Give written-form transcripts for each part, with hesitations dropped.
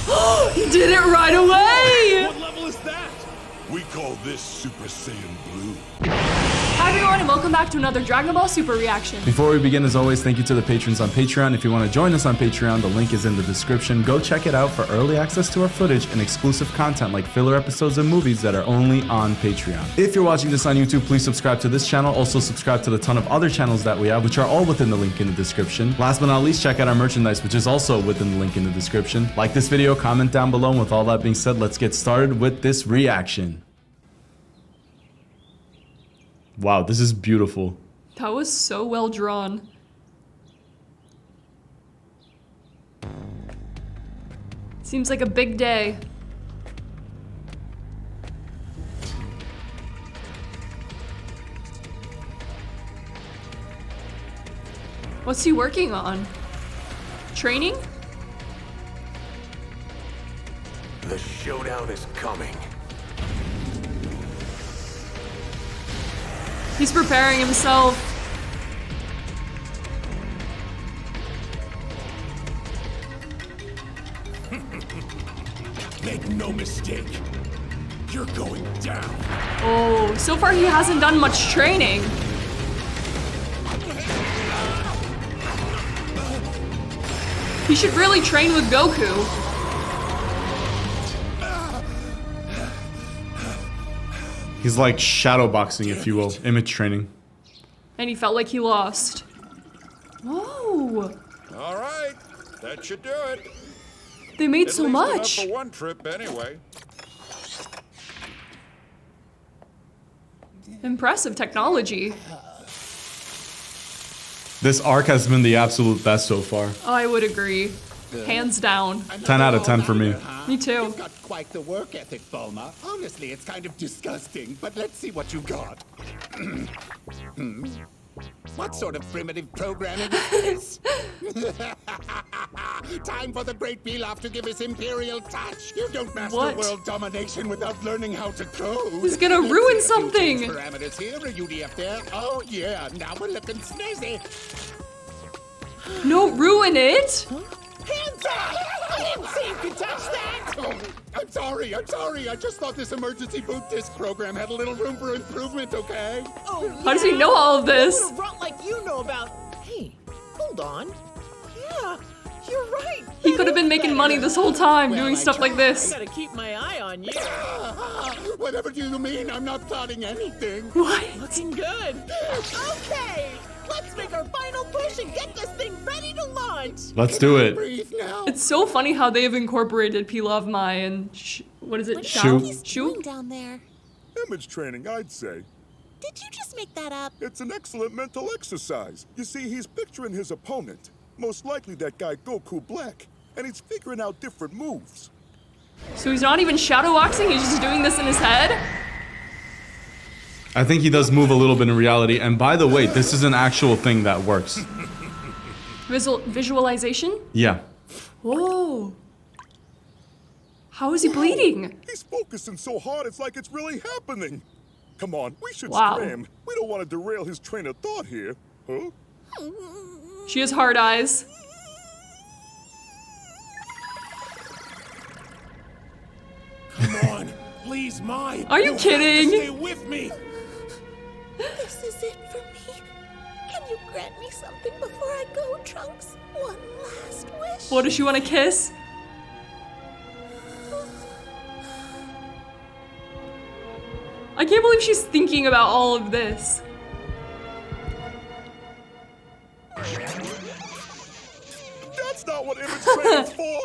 He did it right away! What level is that? We call this Super Saiyan Blue. Hi everyone and welcome back to another Dragon Ball Super reaction. Before we begin, as always, thank you to the patrons on Patreon. If you want to join us on Patreon, the link is in the description. Go check it out for early access to our footage and exclusive content like filler episodes and movies that are only on Patreon. If you're watching this on YouTube, please subscribe to this channel. Also subscribe to the ton of other channels that we have, which are all within the link in the description. Last but not least, check out our merchandise, which is also within the link in the description. Like this video, comment down below, and with all that being said, let's get started with this reaction. Wow, this is beautiful. That was so well drawn. Seems like a big day. What's he working on? Training? The showdown is coming. He's preparing himself. Make no mistake. You're going down. Oh, so far he hasn't done much training. He should really train with Goku. He's like shadow boxing, if you will, image training. And he felt like he lost. Whoa. All right, that should do it. They made At so least enough much. for one trip anyway. Impressive technology. This arc has been the absolute best so far. I would agree. Hands down. 10 out of 10 for me. Me too. You've got quite the work ethic, Bulma. Honestly, it's kind of disgusting, but let's see what you got. What sort of primitive programming is this? Time for the great Pilaf to give his imperial touch. You don't master What? world domination without learning how to code. He's gonna Let's ruin see a few something. change Parameters here, a UDF there. Oh yeah, now we're looking snazzy. No, ruin it. Hands up! I didn't say you could touch that! Oh, I'm sorry. I just thought this emergency boot disc program had a little room for improvement, okay? Oh, How does he know all of this? Would've run like you know about. Hey, hold on. Yeah, you're right. He could have been making money this whole time Well, doing I stuff like I this. gotta keep my eye on you. Whatever do you mean? I'm not plotting anything. What? Looking good. Okay, let's make our final push and get this thing ready to launch. Let's do it. Breathe now. It's so funny how they've incorporated Pilaf Mai and what is it? Shu. Shu? Down there. Image training, I'd say. Did you just make that up? It's an excellent mental exercise. You see, he's picturing his opponent. Most likely that guy Goku Black. And he's figuring out different moves. So he's not even shadow boxing, he's just doing this in his head? I think he does move a little bit in reality. And by the way, this is an actual thing that works. Visualization? Yeah. Whoa. How is he bleeding? He's focusing so hard, it's like it's really happening. Come on, we should Wow. scram. We don't want to derail his train of thought here. Huh? She has hard eyes. Come on, please, Mai. Are you kidding? Stay with me. This is it for me. Can you grant me something before I go, Trunks? One last wish. What, does she want to kiss? I can't believe she's thinking about all of this. That's not what image training's for.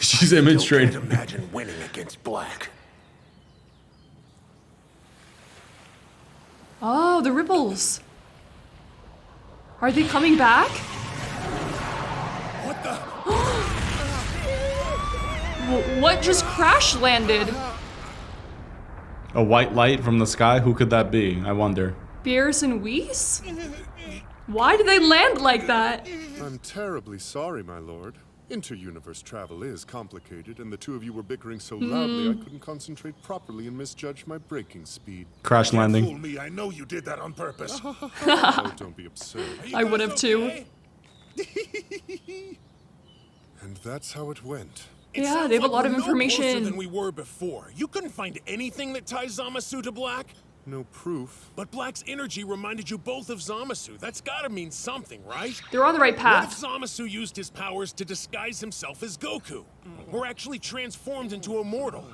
She's image trained. Imagine winning against Black. Oh, the ripples. Are they coming back? What the? What just crash landed? A white light from the sky? Who could that be? I wonder. Beers and Whis? Why did they land like that? I'm terribly sorry, my lord. Inter-universe travel is complicated, and the two of you were bickering so loudly I couldn't concentrate properly and misjudged my braking speed. Crash landing. Fool me, I know you did that on purpose. Oh, don't be absurd. I would have too. And And that's how it went. It Yeah, sounds they have a like lot of we're no closer information. than we were before. You couldn't find anything that ties Zamasu to Black? No proof. But Black's energy reminded you both of Zamasu. That's gotta mean something, right? They're on the right What if path. Zamasu used his powers to disguise himself as Goku? Or actually transformed into a mortal?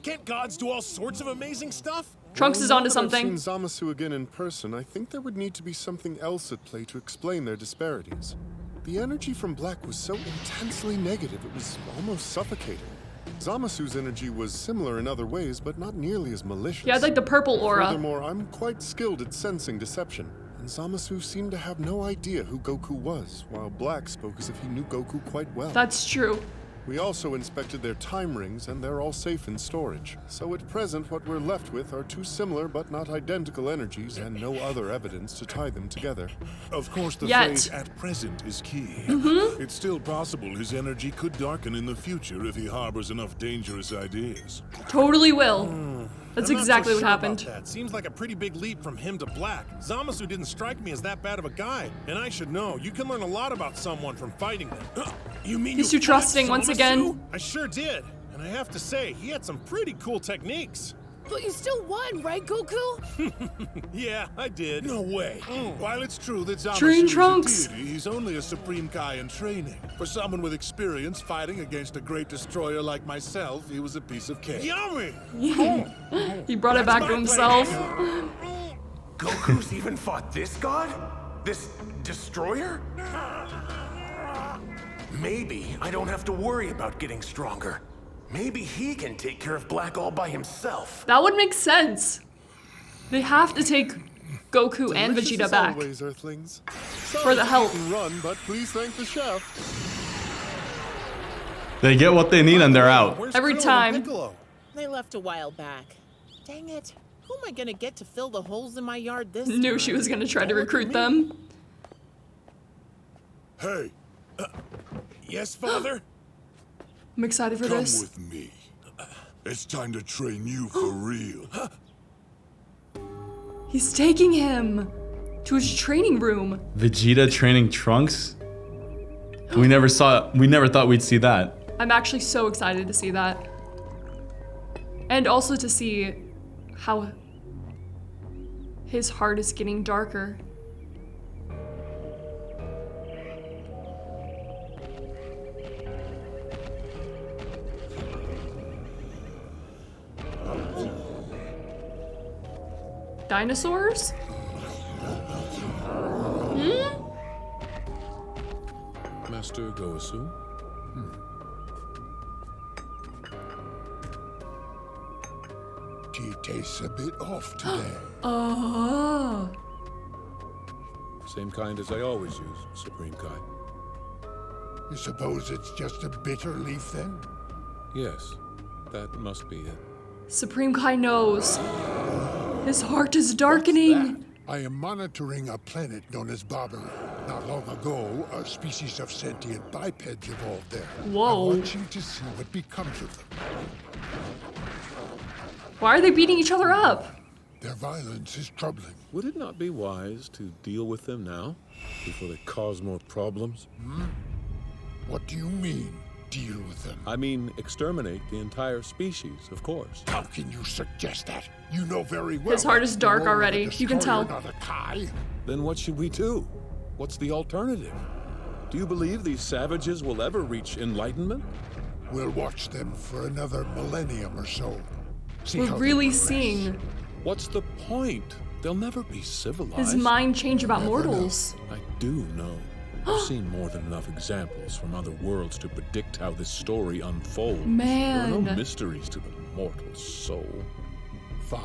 Can't gods do all sorts of amazing stuff? Trunks is Now onto that I've something. seen Zamasu again in person, I think there would need to be something else at play to explain their disparities. The energy from Black was so intensely negative, it was almost suffocating. Zamasu's energy was similar in other ways, but not nearly as malicious. Yeah, like the purple aura. Furthermore, I'm quite skilled at sensing deception, and Zamasu seemed to have no idea who Goku was, while Black spoke as if he knew Goku quite well. That's true. We also inspected their time rings, and they're all safe in storage. So at present, what we're left with are two similar but not identical energies, and no other evidence to tie them together. Of course, the Yet. phrase "at present" is key. It's still possible his energy could darken in the future if he harbors enough dangerous ideas. Totally will. That's I'm not exactly so what sure happened. about that. Seems like a pretty big leap from him to Black. Zamasu didn't strike me as that bad of a guy. And I should know, you can learn a lot about someone from fighting them. You mean He's you too fought trusting once Zamasu? again. I sure did. And I have to say, he had some pretty cool techniques. But you still won, right, Goku? Yeah, I did. No way. While it's true that Zamasu Train is Trunks. a deity, he's only a Supreme Kai in training. For someone with experience fighting against a great destroyer like myself, he was a piece of cake. Yummy! He brought it back to himself. Goku's even fought this god? This destroyer? Maybe I don't have to worry about getting stronger. Maybe he can take care of Black all by himself. That would make sense. They have to take Goku and Delicious Vegeta as back. always, Earthlings. For the help. Sorry to run, but please thank the chef. They get what they need and they're out. Where's Every Krillin and time. Piccolo? They left a while back. Dang it. Who am I gonna get to fill the holes in my yard this time? Knew she was gonna try to Don't look at recruit me. them. Hey, Yes, Father? I'm excited for come this. with me. It's time to train you for real. He's taking him to his training room. Vegeta training Trunks? We never thought we'd see that. I'm actually so excited to see that. And also to see how his heart is getting darker. Dinosaurs? Master Gosu? Tea tastes a bit off today. Oh. Same kind as I always use, Supreme Kai. You suppose it's just a bitter leaf then? Yes, that must be it. Supreme Kai knows. His heart is darkening. I am monitoring a planet known as Babylon. Not long ago, a species of sentient bipeds evolved there. Whoa. I'm watching to see what becomes of them. Why are they beating each other up? Their violence is troubling. Would it not be wise to deal with them now, before they cause more problems? What do you mean, deal with them? I mean, exterminate the entire species, of course. How can you suggest that? You know very well. His heart is that's the dark role of a already. You can destroyer, tell. Not a Kai. Then what should we do? What's the alternative? Do you believe these savages will ever reach enlightenment? We'll watch them for another millennium or so. See We're how they really progress. seeing What's the point? They'll never be civilized. his mind change about Never mortals. I do know. I've seen more than enough examples from other worlds to predict how this story unfolds. There are no Man. mysteries to the mortal soul. Fine.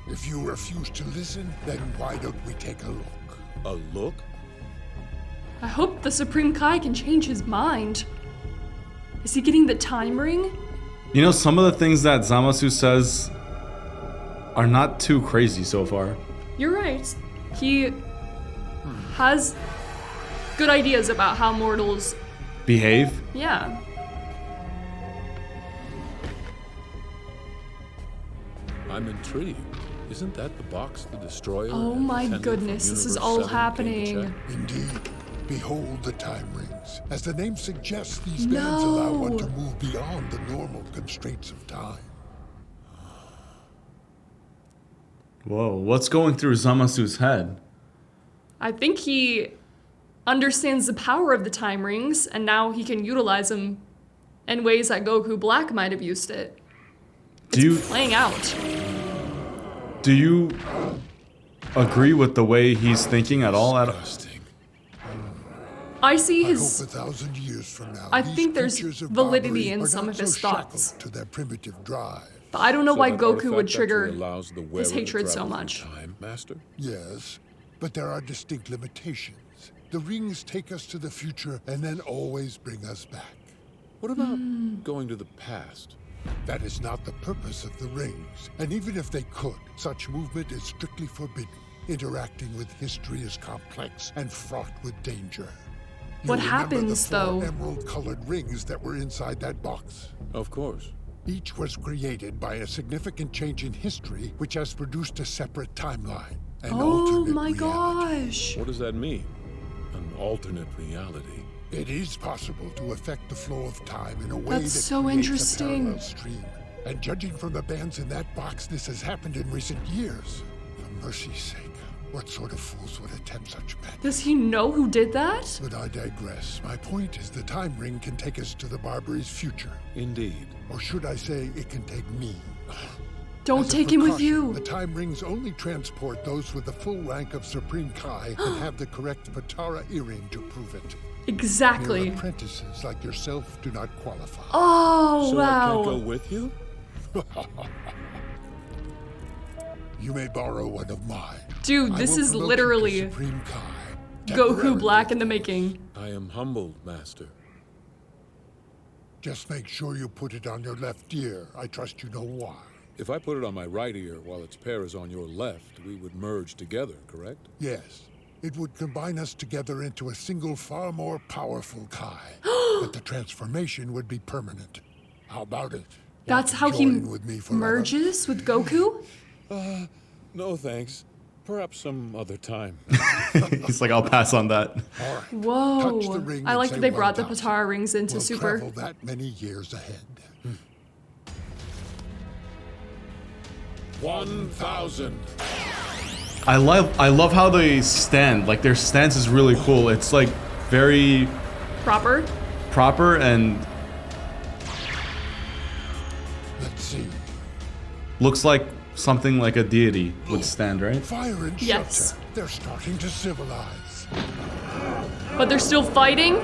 If you refuse to listen, then why don't we take a look? A look? I hope the Supreme Kai can change his mind. Is he getting the time ring? You know, some of the things that Zamasu says are not too crazy so far. You're right. He has good ideas about how mortals, Behave? yeah. I'm intrigued. Isn't that the box the destroyer Oh and my attendant from goodness, this is Universe all 7 came to happening. check? Indeed. Behold the time rings. As the name suggests, these bands allow one to move beyond the normal constraints of time. Whoa, what's going through Zamasu's head? I think he understands the power of the time rings, and now he can utilize them in ways that Goku Black might have used it. It's playing out. Do you agree with the way he's thinking at all? I see I his. hope 1,000 years from now, I these think there's creatures of validity Barbary in are some not of his so thoughts. shackled to their primitive drive. But I don't know why that Goku would artifact actually trigger allows the wearer his to hatred so travel through much. Time, Master? Yes, but there are distinct limitations. The rings take us to the future and then always bring us back. What about going to the past? That is not the purpose of the rings. And even if they could, such movement is strictly forbidden. Interacting with history is complex and fraught with danger. What You remember happens, the 4 though? emerald-colored rings that were inside that box? Of course. Each was created by a significant change in history, which has produced a separate timeline. An Oh alternate my reality. gosh. What does that mean? An alternate reality? It is possible to affect the flow of time in a way That's that so creates interesting. a parallel stream. And judging from the bands in that box, this has happened in recent years. For mercy's sake, what sort of fools would attempt such madness? Does he know who did that? But I digress. My point is the time ring can take us to the Barbary's future. Indeed. Or should I say, it can take me. Don't As a take him with precaution, you. The time rings only transport those with the full rank of Supreme Kai and have the correct Patara earring to prove it. Exactly. Mere apprentices like yourself do not qualify. Oh, So I can't go wow. with you? You may borrow one of mine. Dude, I this will is promote you to literally Supreme Kai. Goku temporarily, Black in the of course. making. I am humbled, Master. Just make sure you put it on your left ear. I trust you know why. If I put it on my right ear while its pair is on your left, we would merge together, correct? Yes. It would combine us together into a single, far more powerful Kai. But the transformation would be permanent. How about it? That's how he Join with me forever? merges with Goku? No thanks. Perhaps some other time. He's like, I'll pass on that. All right. Whoa. Touch the ring I and like say that they brought the 1,000. Patara rings into We'll Super. travel that many years ahead. 1,000. I love how they stand. Like their stance is really cool. It's like very Proper? proper and Let's see. looks like something like a deity would stand, right? Fire and Yes. shelter. They're starting to civilize. But they're still fighting?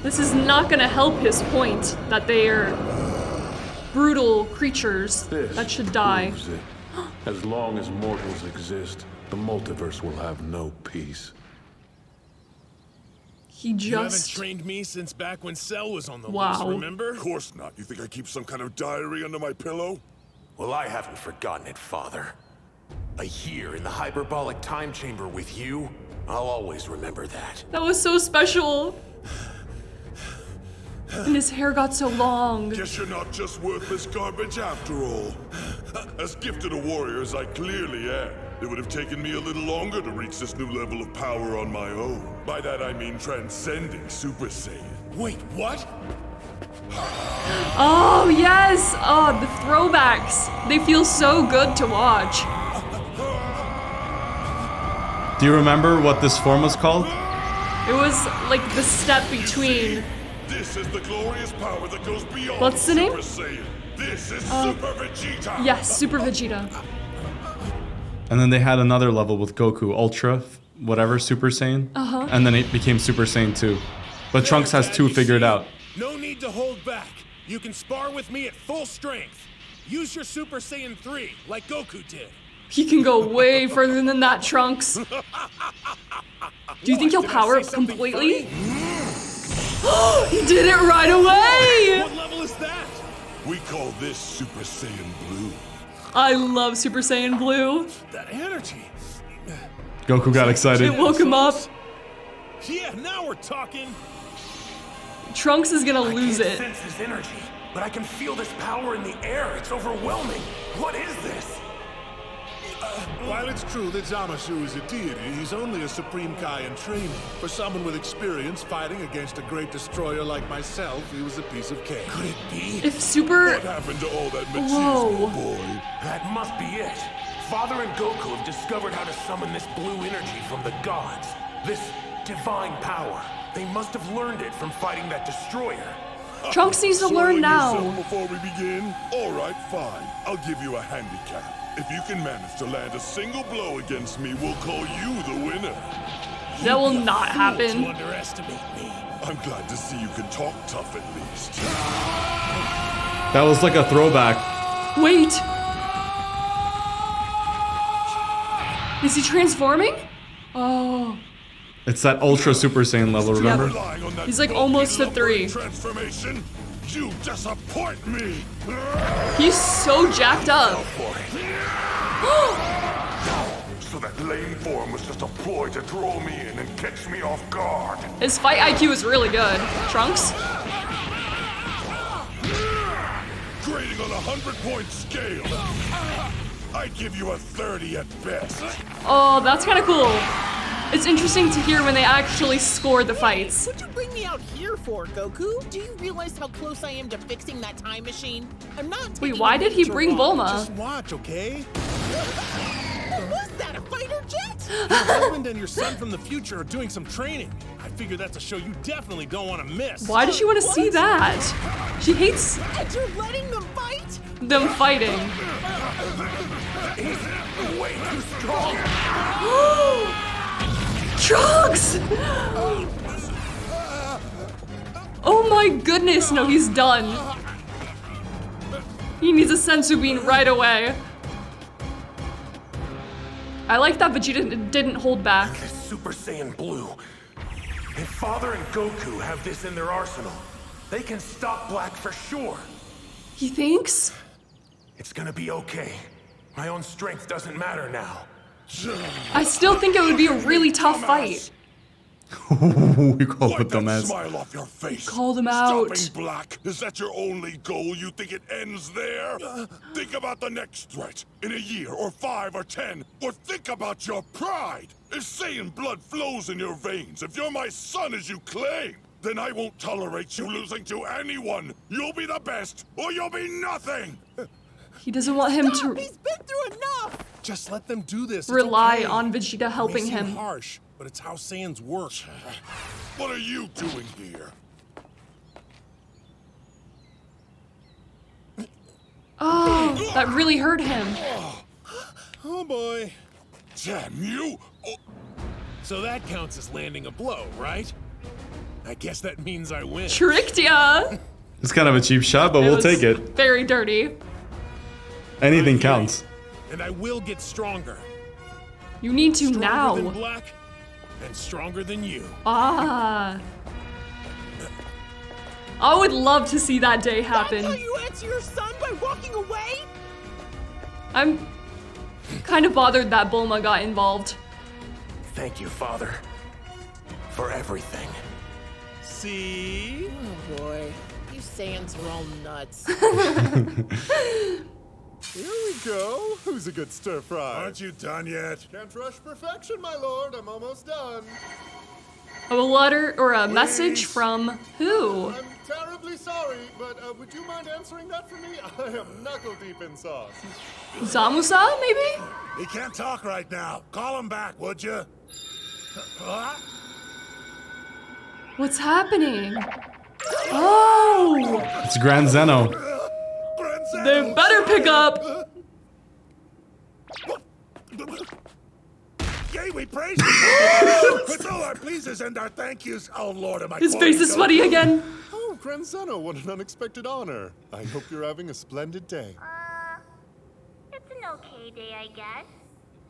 This is not gonna help his point that they are brutal creatures that should die. proves it. As long as mortals exist, the multiverse will have no peace. He You haven't just. trained me since back when Cell was on the Wow. list, remember? Of course not. You think I keep some kind of diary under my pillow? Well, I haven't forgotten it, Father. A year in the hyperbolic time chamber with you, I'll always remember that. That was so special. And his hair got so long. Guess you're not just worthless garbage after all. As gifted a warrior as I clearly am, it would have taken me a little longer to reach this new level of power on my own. By that I mean transcending Super Saiyan. Wait, what? Oh, yes! Oh, the throwbacks. They feel so good to watch. Do you remember what this form was called? It was like the step between. This is the glorious power that goes beyond What's the name? Super Saiyan. This is Super Vegeta. Yes, Super Vegeta. And then they had another level with Goku, Ultra, whatever, Super Saiyan. Uh-huh. And then it became Super Saiyan 2. But Trunks has Dad, 2 you figured see? out. No need to hold back. You can spar with me at full strength. Use your Super Saiyan 3, like Goku did. He can go way further than that, Trunks. Do you think he'll Did I power say up something completely? He did it right away! What level is that? We call this Super Saiyan Blue. I love Super Saiyan Blue. That energy. Goku got excited. It woke him up. Yeah, now we're talking. Trunks is gonna lose I can't it. sense his energy, but I can feel this power in the air. It's overwhelming. What is this? While it's true that Zamasu is a deity, he's only a Supreme Kai in training. For someone with experience fighting against a great destroyer like myself, he was a piece of cake. Could it be? If Super... What happened to all that Whoa. machismo, boy? That must be it. Father and Goku have discovered how to summon this blue energy from the gods. This divine power. They must have learned it from fighting that destroyer. Trunks needs to learn Soiling now. yourself before we begin? All right, fine. I'll give you a handicap. If you can manage to land a single blow against me, we'll call you the winner. That will not To happen. underestimate me. I'm glad to see you can talk tough at least. That was like a throwback. Wait. Is he transforming? Oh. It's that Ultra Super Saiyan level, remember? Relying on that He's like bulky, almost to lumbering 3. Transformation? You disappoint me! He's so jacked up. So that lame form was just a ploy to draw me in and catch me off guard. His fight IQ is really good. Trunks? Grading on a 100-point scale. I'd give you a 30 at best. Oh, that's kind of cool. It's interesting to hear when they actually score the fights. What'd you bring me out here for, Goku? Do you realize how close I am to fixing that time machine? I'm not Wait, taking why a did he major bring wrong. Bulma? Just watch, okay? Was that a fighter jet? Your husband and your son from the future are doing some training. I figure that's a show you definitely don't want to miss. Why does she want to see that? She hates And you're letting them fight? them fighting. He's way too strong. Trunks! Oh my goodness, no, he's done. He needs a sensu bean right away. I like that Vegeta didn't hold back. This Super Saiyan Blue. If Father and Goku have this in their arsenal, they can stop Black for sure. He thinks? It's gonna be okay. My own strength doesn't matter now. I still think it would be a really tough fight. We call Wipe it that dumbass. smile off your face. Called him out. Stopping Black, is that your only goal? You think it ends there? Think about the next threat. In a year, or 5 or 10. Or think about your pride. If Saiyan blood flows in your veins, if you're my son as you claim, then I won't tolerate you losing to anyone. You'll be the best, or you'll be nothing. He doesn't want him Stop! to He's been through enough! Just let them do this. It's rely okay. on Vegeta helping May seem him. harsh, but it's how Saiyans work. What are you doing here? Oh, that really hurt him. Oh boy. Damn you! Oh, So that counts as landing a blow, right? I guess that means I win. Tricked ya. It's kind of a cheap shot, but we'll was take it. Very dirty. Anything counts. And I will get stronger. You need to Stronger than now. Black, and stronger than you. Ah. I would love to see that day That's how happen. you answer your son by walking away? I'm kind of bothered that Bulma got involved. Thank you, Father, for everything. See? Oh boy. You Saiyans are all nuts. Here we go. Who's a good stir fry? Aren't you done yet? Can't rush perfection, my lord. I'm almost done. A letter or a message from who? I'm terribly sorry, but would you mind answering that for me? I am knuckle deep in sauce. Zamusa, maybe? He can't talk right now. Call him back, would you? What's happening? Oh! It's Grand Zeno. They better pick up! Yay, we praise you! With all our pleases and our thank yous, oh Lord, am I His face is sweaty again. Oh, Grand Zeno, what an unexpected honor. I hope you're having a splendid day. It's an okay day, I guess.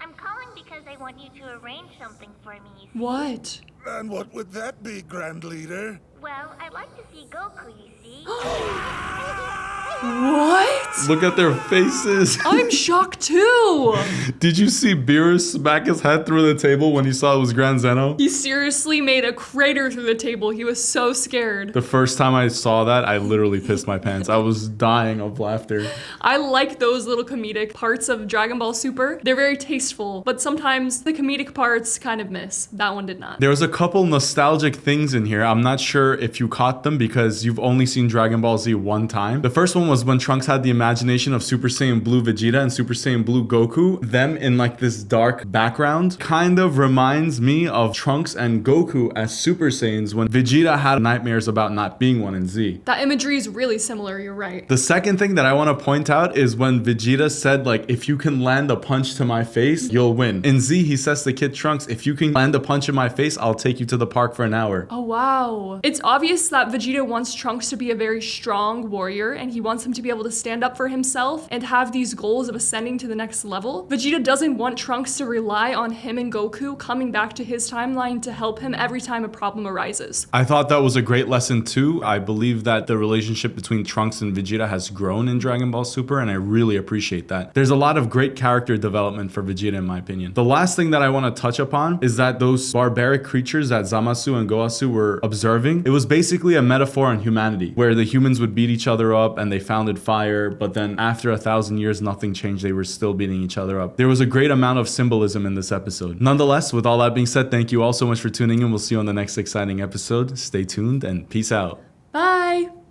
I'm calling because I want you to arrange something for me, you see. What? And what would that be, Grand Leader? Well, I'd like to see Goku, you see. What? Look at their faces. I'm shocked too. Did you see Beerus smack his head through the table when he saw it was Grand Zeno? He seriously made a crater through the table. He was so scared. The first time I saw that, I literally pissed my pants. I was dying of laughter. I like those little comedic parts of Dragon Ball Super. They're very tasteful, but sometimes the comedic parts kind of miss. That one did not. There was a couple nostalgic things in here. I'm not sure if you caught them because you've only seen Dragon Ball Z one time. The first one was when Trunks had the imagination of Super Saiyan Blue Vegeta and Super Saiyan Blue Goku. Them in like this dark background kind of reminds me of Trunks and Goku as Super Saiyans when Vegeta had nightmares about not being one in Z. That imagery is really similar, you're right. The second thing that I want to point out is when Vegeta said like, if you can land a punch to my face, you'll win. In Z, he says to Kid Trunks, if you can land a punch in my face, I'll take you to the park for an hour. Oh wow. It's obvious that Vegeta wants Trunks to be a very strong warrior and he wants him to be able to stand up for himself and have these goals of ascending to the next level. Vegeta doesn't want Trunks to rely on him and Goku coming back to his timeline to help him every time a problem arises. I thought that was a great lesson too. I believe that the relationship between Trunks and Vegeta has grown in Dragon Ball Super and I really appreciate that. There's a lot of great character development for Vegeta in my opinion. The last thing that I want to touch upon is that those barbaric creatures that Zamasu and Goasu were observing, it was basically a metaphor on humanity where the humans would beat each other up and they founded fire, but then after 1,000 years nothing changed, they were still beating each other up. There was a great amount of symbolism in this episode. Nonetheless, with all that being said, thank you all so much for tuning in. We'll see you on the next exciting episode. Stay tuned and peace out. Bye!